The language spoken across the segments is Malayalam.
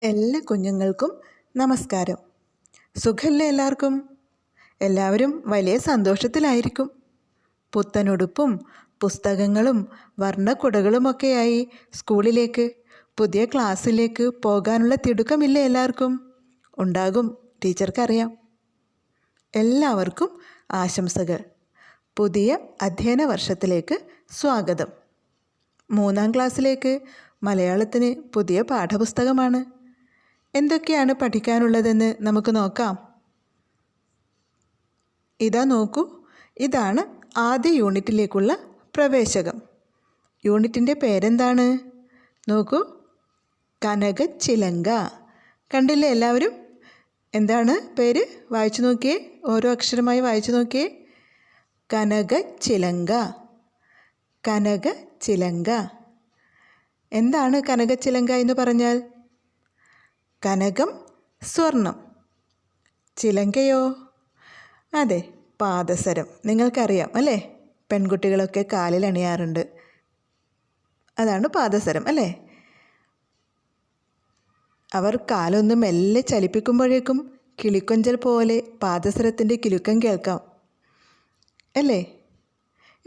എല്ലാ കുഞ്ഞുങ്ങൾക്കും നമസ്കാരം. സുഖല്ലേ എല്ലാവർക്കും? എല്ലാവരും വലിയ സന്തോഷത്തിലായിരിക്കും. പുത്തനുടുപ്പും പുസ്തകങ്ങളും വർണ്ണക്കുടകളുമൊക്കെയായി സ്കൂളിലേക്ക്, പുതിയ ക്ലാസ്സിലേക്ക് പോകാനുള്ള തിടുക്കമില്ലേ എല്ലാവർക്കും? ഉണ്ടാകും, ടീച്ചർക്കറിയാം. എല്ലാവർക്കും ആശംസകൾ. പുതിയ അധ്യയന വർഷത്തിലേക്ക് സ്വാഗതം. 3ാം ക്ലാസ്സിലേക്ക് മലയാളത്തിന് പുതിയ പാഠപുസ്തകമാണ്. എന്തൊക്കെയാണ് പഠിക്കാനുള്ളതെന്ന് നമുക്ക് നോക്കാം. ഇതാ നോക്കൂ, ഇതാണ് ആദ്യ യൂണിറ്റിലേക്കുള്ള പ്രവേശകം. യൂണിറ്റിൻ്റെ പേരെന്താണ്? നോക്കൂ, കനകച്ചിലങ്ക. കണ്ടില്ലേ എല്ലാവരും? എന്താണ് പേര്? വായിച്ചു നോക്കിയേ, ഓരോ അക്ഷരമായി വായിച്ചു നോക്കിയേ. കനകച്ചിലങ്ക. കനകച്ചിലങ്ക. എന്താണ് കനകച്ചിലങ്ക എന്ന് പറഞ്ഞാൽ? കനകം സ്വർണം, ചിലങ്കയോ? അതെ, പാദസരം. നിങ്ങൾക്കറിയാം അല്ലേ? പെൺകുട്ടികളൊക്കെ കാലിൽ അണിയാറുണ്ട്. അതാണ് പാദസരം അല്ലേ? അവർ കാലൊന്ന് മെല്ലെ ചലിപ്പിക്കുമ്പോഴേക്കും കിളിക്കൊഞ്ചൽ പോലെ പാദസരത്തിൻ്റെ കിലുക്കം കേൾക്കാം അല്ലേ?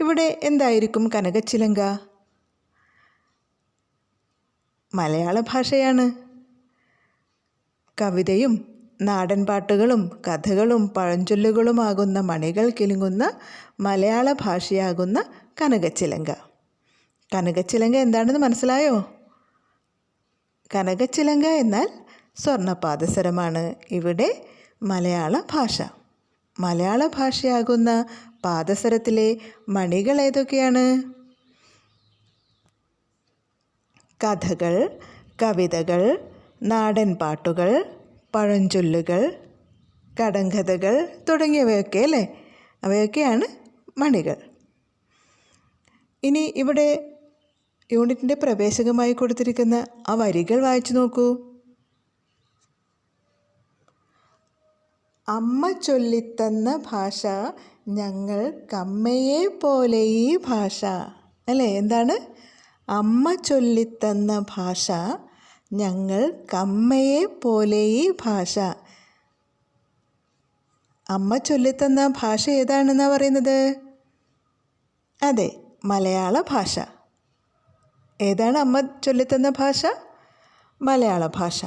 ഇവിടെ എന്തായിരിക്കും കനകച്ചിലങ്ക? മലയാള ഭാഷയാണ്. കവിതയും നാടൻ പാട്ടുകളും കഥകളും പഴഞ്ചൊല്ലുകളുമാകുന്ന മണികൾ കിലുങ്ങുന്ന മലയാള ഭാഷയാകുന്ന കനകച്ചിലങ്ക. കനകച്ചിലങ്ക എന്താണെന്ന് മനസ്സിലായോ? കനകച്ചിലങ്ക എന്നാൽ സ്വർണ്ണപാദസരമാണ് ഇവിടെ മലയാള ഭാഷ. മലയാള ഭാഷയാകുന്ന പാദസരത്തിലെ മണികൾ ഏതൊക്കെയാണ്? കഥകൾ, കവിതകൾ, നാടൻ പാട്ടുകൾ, പഴഞ്ചൊല്ലുകൾ, കടങ്കഥകൾ തുടങ്ങിയവയൊക്കെ അല്ലേ? അവയൊക്കെയാണ് മണികൾ. ഇനി ഇവിടെ യൂണിറ്റിൻ്റെ പ്രവേശകമായി കൊടുത്തിരിക്കുന്ന ആ വരികൾ വായിച്ചു നോക്കൂ. അമ്മ ചൊല്ലിത്തന്ന ഭാഷ ഞങ്ങൾക്കമ്മയെ പോലെ ഈ ഭാഷ. അല്ലേ? എന്താണ്? അമ്മ ചൊല്ലിത്തന്ന ഭാഷ ഞങ്ങൾക്കമ്മയെ പോലെ ഈ ഭാഷ. അമ്മ ചൊല്ലിത്തന്ന ഭാഷ ഏതാണെന്നാണ് പറയുന്നത്? അതെ, മലയാള ഭാഷ. ഏതാണ് അമ്മ ചൊല്ലിത്തന്ന ഭാഷ? മലയാള ഭാഷ.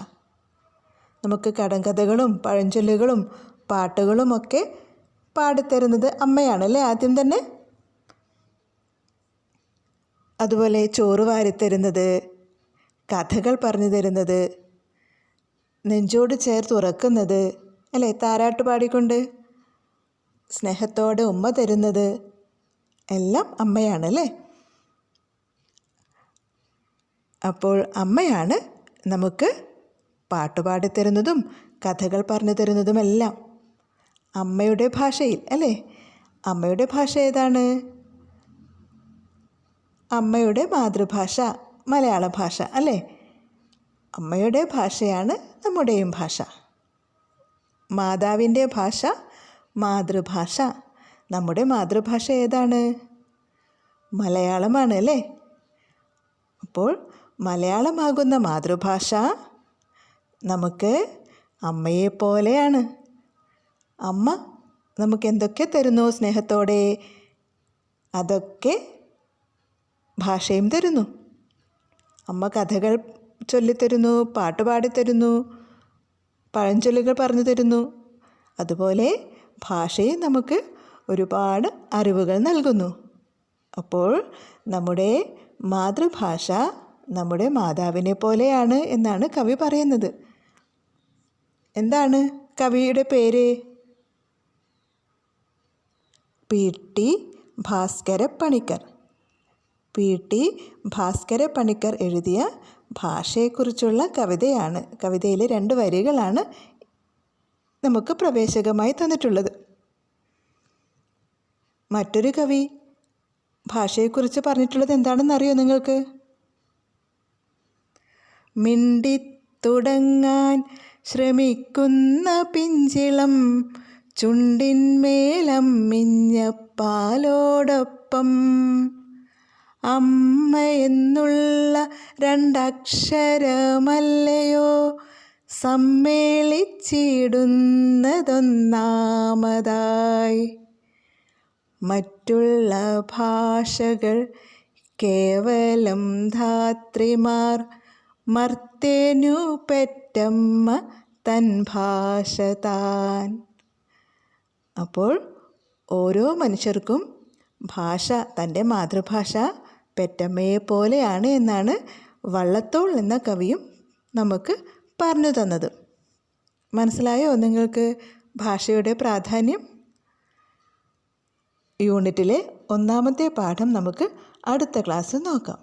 നമുക്ക് കടങ്കഥകളും പഴഞ്ചൊല്ലുകളും പാട്ടുകളുമൊക്കെ പാടിത്തരുന്നത് അമ്മയാണല്ലേ ആദ്യം തന്നെ. അതുപോലെ ചോറ് വാരിത്തരുന്നത്, കഥകൾ പറഞ്ഞു തരുന്നത്, നെഞ്ചോട് ചേർത്ത് ഉറക്കുന്നത് അല്ലേ, താരാട്ട് പാടിക്കൊണ്ട് സ്നേഹത്തോടെ ഉമ്മ തരുന്നത് എല്ലാം അമ്മയാണല്ലേ. അപ്പോൾ അമ്മയാണ് നമുക്ക് പാട്ടുപാടിത്തരുന്നതും കഥകൾ പറഞ്ഞു തരുന്നതുമെല്ലാം അമ്മയുടെ ഭാഷയിൽ അല്ലേ. അമ്മയുടെ ഭാഷ ഏതാണ്? അമ്മയുടെ മാതൃഭാഷ മലയാള ഭാഷ അല്ലേ. അമ്മയുടെ ഭാഷയാണ് നമ്മുടെയും ഭാഷ. മാതാവിൻ്റെ ഭാഷ മാതൃഭാഷ. നമ്മുടെ മാതൃഭാഷ ഏതാണ്? മലയാളമാണ് അല്ലേ. അപ്പോൾ മലയാളമാകുന്ന മാതൃഭാഷ നമുക്ക് അമ്മയെപ്പോലെയാണ്. അമ്മ നമുക്ക് എന്തൊക്കെ തരുന്നു സ്നേഹത്തോടെ, അതൊക്കെ ഭാഷയും തരുന്നു. അമ്മ കഥകൾ ചൊല്ലിത്തരുന്നു, പാട്ട് പാടിത്തരുന്നു, പഴഞ്ചൊല്ലുകൾ പറഞ്ഞു തരുന്നു. അതുപോലെ ഭാഷയും നമുക്ക് ഒരുപാട് അറിവുകൾ നൽകുന്നു. അപ്പോൾ നമ്മുടെ മാതൃഭാഷ നമ്മുടെ മാതാവിനെ പോലെയാണ് എന്നാണ് കവി പറയുന്നത്. എന്താണ് കവിയുടെ പേര്? പി.ടി. ഭാസ്കര പണിക്കർ. പി.ടി. ഭാസ്കര പണിക്കർ എഴുതിയ ഭാഷയെക്കുറിച്ചുള്ള കവിതയാണ്. കവിതയിലെ 2 വരികളാണ് നമുക്ക് പ്രവേശകമായി തന്നിട്ടുള്ളത്. മറ്റൊരു കവി ഭാഷയെക്കുറിച്ച് പറഞ്ഞിട്ടുള്ളത് എന്താണെന്നറിയോ നിങ്ങൾക്ക്? മിണ്ടിത്തുടങ്ങാൻ ശ്രമിക്കുന്ന പിഞ്ചിളം ചുണ്ടിന്മേലമ്മിഞ്ഞ പാലോടൊപ്പം അമ്മ എന്നുള്ള 2 അക്ഷരമല്ലയോ സമ്മേളിച്ചിടുന്നതൊന്നാമതായി. മറ്റുള്ള ഭാഷകൾ കേവലം ധാത്രിമാർ, മർത്യനു പെറ്റമ്മ തൻ ഭാഷ താൻ. അപ്പോൾ ഓരോ മനുഷ്യർക്കും ഭാഷ തൻ്റെ മാതൃഭാഷ പെറ്റമ്മയെപ്പോലെയാണ് എന്നാണ് വള്ളത്തോൾ എന്ന കവിയും നമുക്ക് പറഞ്ഞു തന്നത്. മനസ്സിലായോ നിങ്ങൾക്ക് ഭാഷയുടെ പ്രാധാന്യം? യൂണിറ്റിലെ 1ാമത്തെ പാഠം നമുക്ക് അടുത്ത ക്ലാസ്സിൽ നോക്കാം.